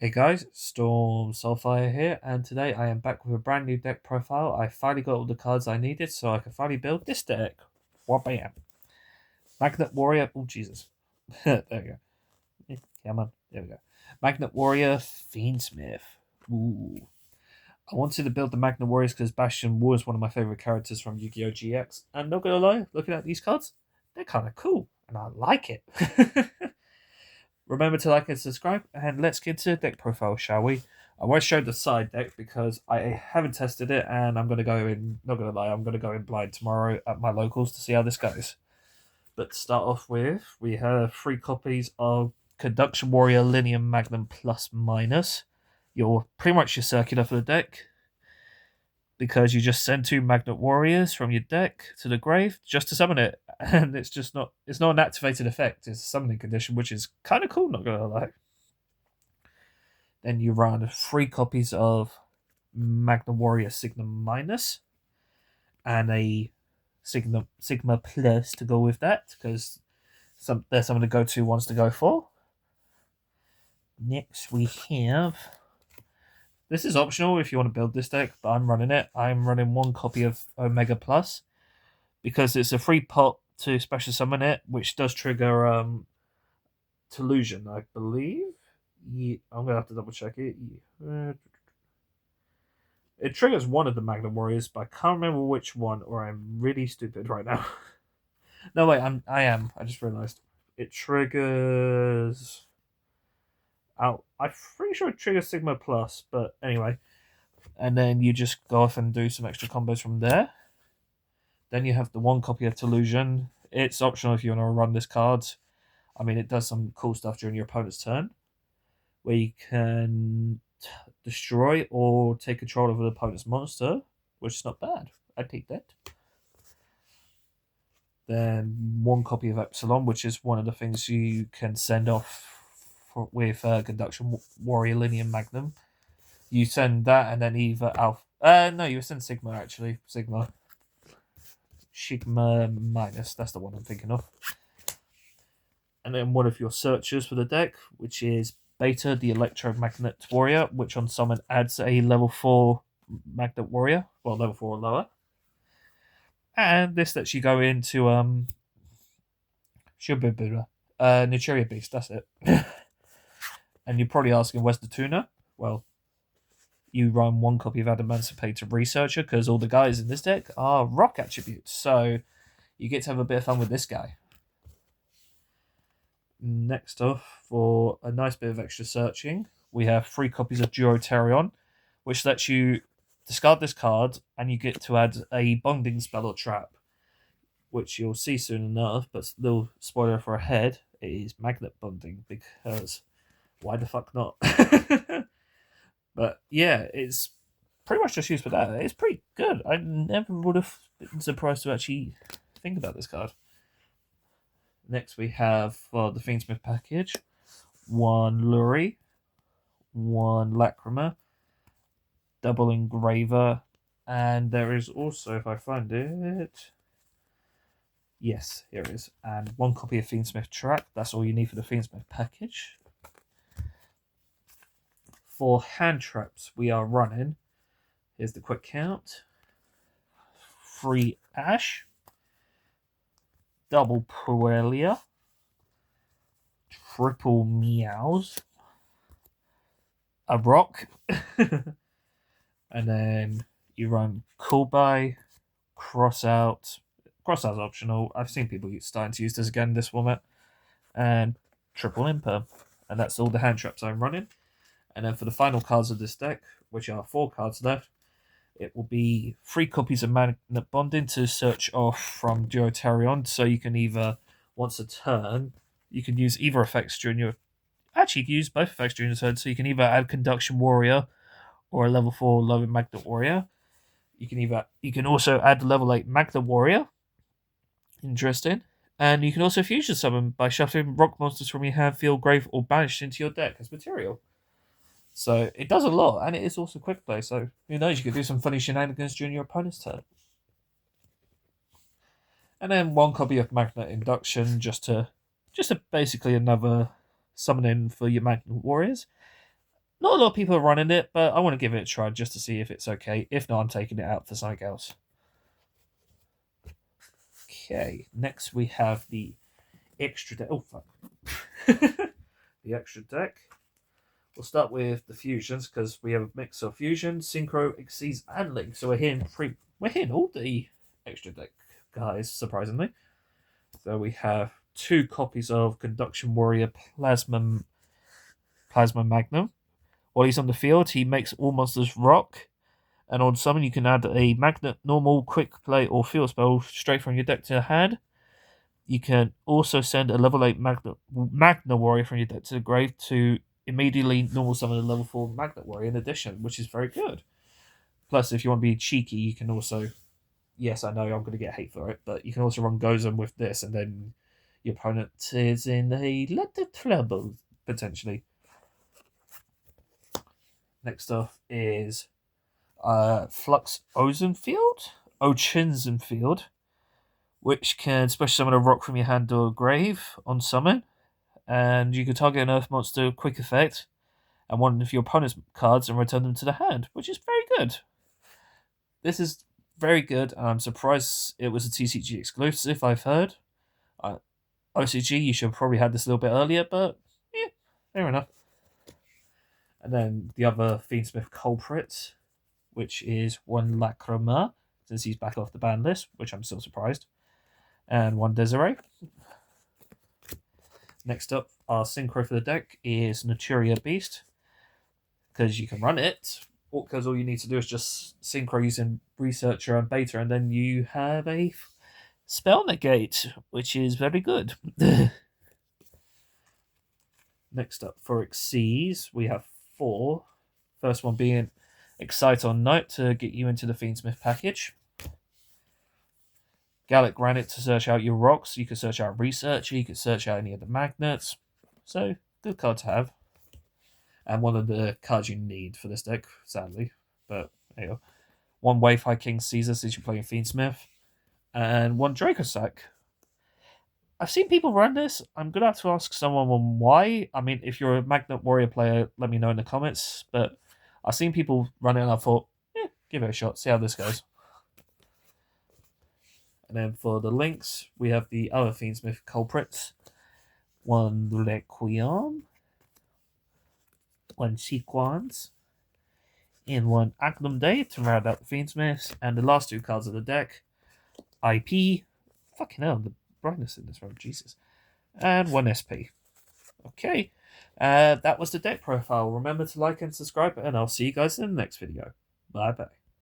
Hey guys, Storm Soulfire here, and today I am back with a brand new deck profile. I finally got all the cards I needed so I can finally build this deck. Wabam! Magnet Warrior, oh Jesus. There we go. Come on, there we go. Magnet Warrior, Fiendsmith. Ooh. I wanted to build the Magnet Warriors because Bastion was one of my favourite characters from Yu-Gi-Oh! GX, and not gonna lie, looking at these cards, they're kind of cool, and I like it. Remember to like and subscribe, and let's get to the deck profile, shall we? I won't show the side deck because I haven't tested it, and I'm going to go in, not going to lie, I'm going to go in blind tomorrow at my locals to see how this goes. But to start off with, we have 3 copies of Conduction Warrior Linear Magnum Plus Minus. You're pretty much your circular for the deck, because you just send 2 Magnet Warriors from your deck to the grave just to summon it. And it's not an activated effect, it's a summoning condition, which is kind of cool, not gonna lie. Then you run 3 copies of Magna Warrior Sigma Minus and a Sigma Plus to go with that, because they're some of the go-to ones to go for. Next we have, this is optional if you want to build this deck, but I'm running it. I'm running 1 copy of Omega Plus because it's a free pot to special summon it, which does trigger Delusion, I believe. Yeah, I'm gonna have to double check it. It triggers one of the Magnum Warriors, but I can't remember which one, or I'm really stupid right now. No, wait, I am. I just realized it triggers. I'm pretty sure it triggers Sigma Plus, but anyway. And then you just go off and do some extra combos from there. Then you have the 1 copy of Delusion. It's optional if you want to run this card. I mean, it does some cool stuff during your opponent's turn, where you can destroy or take control of the opponent's monster, which is not bad. I take that. Then 1 copy of Epsilon, which is one of the things you can send off with Conduction Warrior Linear Magnum. You send that, and then either Alpha. No, you send Sigma actually. Sigma Minus. That's the one I'm thinking of. And then 1 of your searchers for the deck, which is Beta, the Electromagnet Warrior, which on summon adds a level 4 Magnet Warrior, well, level 4 or lower. And this lets you go into Nichiria Beast, that's it. And you're probably asking, where's the tuner? Well, you run 1 copy of Adamantipator Researcher, because all the guys in this deck are rock attributes, so you get to have a bit of fun with this guy. Next off, for a nice bit of extra searching, we have 3 copies of Duotarion, which lets you discard this card and you get to add a bonding spell or trap, which you'll see soon enough, but little spoiler for ahead, it is magnet bonding, because why the fuck not? But yeah, it's pretty much just used for that. It's pretty good. I never would have been surprised to actually think about this card. Next we have, for the Fiendsmith package, 1 Lurie, 1 Lacrima, double Engraver, and there is also, if I find it, yes, here it is, and 1 copy of Fiendsmith Trap. That's all you need for the Fiendsmith package. For hand traps, we are running, here's the quick count, 3 Ash, double Puelia, triple Meows, a Rock, and then you run Coolby, Crossout. Crossout's optional. I've seen people starting to use this again in this format, and triple Imperm. And that's all the hand traps I'm running. And then for the final cards of this deck, which are 4 cards left, it will be 3 copies of Magnet Bonding to search off from Duotarion. So you can either, once a turn, you can use either effects during your... Actually, you can use both effects during your turn. So you can either add Conduction Warrior or a level 4 lower Magnet Warrior. You can also add the level 8 Magnet Warrior. Interesting. And you can also fusion summon by shuffling rock monsters from your hand, field, grave, or banished into your deck as material. So it does a lot, and it is also quick play, so who knows, you could do some funny shenanigans during your opponent's turn. And then 1 copy of Magnet Induction, just to basically another summoning for your Magnet Warriors. Not a lot of people are running it, but I want to give it a try just to see if it's okay. If not, I'm taking it out for something else. Okay, next we have the extra deck. Oh, fuck. The extra deck. We'll start with the fusions because we have a mix of fusion, synchro, exceeds, and link. So we're hitting all the extra deck guys, surprisingly. So we have 2 copies of Conduction Warrior Plasma Magnum. While he's on the field, he makes all monsters rock. And on summon, you can add a Magnet, Normal, Quick Play, or Field spell straight from your deck to your hand. You can also send a level 8 Magna Warrior from your deck to the grave to immediately normal summon a level 4 Magnet Warrior in addition, which is very good. Plus, if you want to be cheeky, you can also... Yes, I know I'm going to get hate for it, but you can also run Gozan with this, and then your opponent is in a lot of trouble, potentially. Next up is Flux Oceansenfield, which can special summon a rock from your hand or grave on summon, and you can target an earth monster quick effect and one of your opponent's cards and return them to the hand, which is very good. This is very good, and I'm surprised it was a TCG exclusive, I've heard. OCG, you should have probably had this a little bit earlier, but yeah, fair enough. And then the other Fiendsmith culprit, which is 1 Lacrima, since he's back off the ban list, which I'm still surprised, and 1 Desiree. Next up, our synchro for the deck is Naturia Beast, because you can run it, because all you need to do is just synchro using Researcher and Beta, and then you have a spell negate, which is very good. Next up, for Xyz, we have 4. First one being Excite on Night to get you into the Fiendsmith package. Gallic Granite to search out your rocks. You can search out Researcher, you can search out any of the magnets. So, good card to have. And one of the cards you need for this deck, sadly. But, there you go. 1 Wave High King Caesar since you're playing Fiendsmith. And 1 Dracosack. I've seen people run this. I'm going to have to ask someone on why. I mean, if you're a Magnet Warrior player, let me know in the comments. But I've seen people run it and I thought, give it a shot, see how this goes. And then for the links, we have the other Fiendsmith culprits. 1 Requiem, 1 Sequence, and 1 Agnum Day to round out the Fiendsmiths. And the last 2 cards of the deck, IP, fucking hell, the brightness in this room, Jesus, and 1 SP. Okay, that was the deck profile. Remember to like and subscribe, and I'll see you guys in the next video. Bye bye.